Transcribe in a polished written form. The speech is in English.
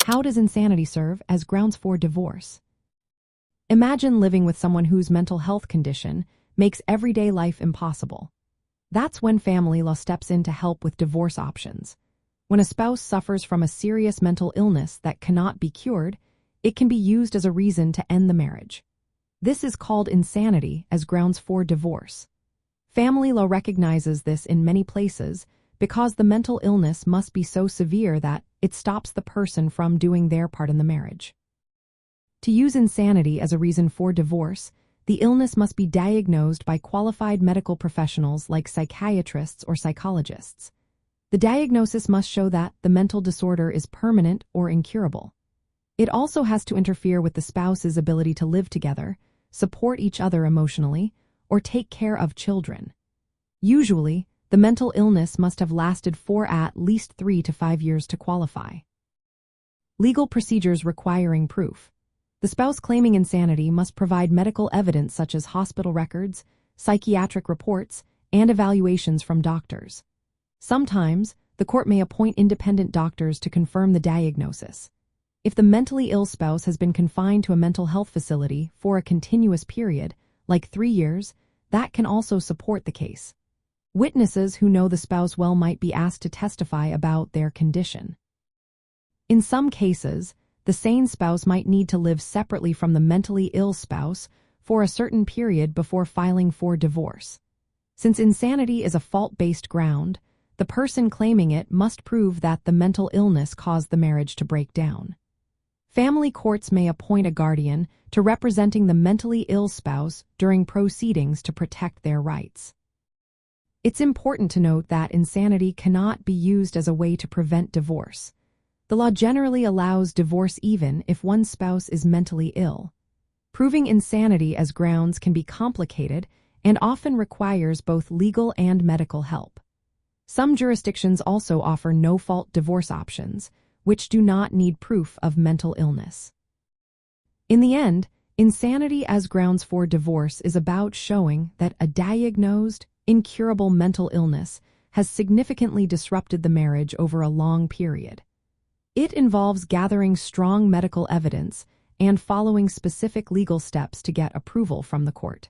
How does insanity serve as grounds for divorce? Imagine living with someone whose mental health condition makes everyday life impossible. That's when family law steps in to help with divorce options. When a spouse suffers from a serious mental illness that cannot be cured, it can be used as a reason to end the marriage. This is called insanity as grounds for divorce. Family law recognizes this in many places because the mental illness must be so severe that it stops the person from doing their part in the marriage. To use insanity as a reason for divorce, the illness must be diagnosed by qualified medical professionals like psychiatrists or psychologists. The diagnosis must show that the mental disorder is permanent or incurable. It also has to interfere with the spouse's ability to live together, support each other emotionally, or take care of children. Usually, the mental illness must have lasted for at least 3 to 5 years to qualify. Legal procedures requiring proof. The spouse claiming insanity must provide medical evidence such as hospital records, psychiatric reports, and evaluations from doctors. Sometimes, the court may appoint independent doctors to confirm the diagnosis. If the mentally ill spouse has been confined to a mental health facility for a continuous period, like 3 years, that can also support the case. Witnesses who know the spouse well might be asked to testify about their condition. In some cases, the sane spouse might need to live separately from the mentally ill spouse for a certain period before filing for divorce. Since insanity is a fault-based ground, the person claiming it must prove that the mental illness caused the marriage to break down. Family courts may appoint a guardian to representing the mentally ill spouse during proceedings to protect their rights. It's important to note that insanity cannot be used as a way to prevent divorce. The law generally allows divorce even if one spouse is mentally ill. Proving insanity as grounds can be complicated and often requires both legal and medical help. Some jurisdictions also offer no-fault divorce options, which do not need proof of mental illness. In the end, insanity as grounds for divorce is about showing that a diagnosed, incurable mental illness has significantly disrupted the marriage over a long period. It involves gathering strong medical evidence and following specific legal steps to get approval from the court.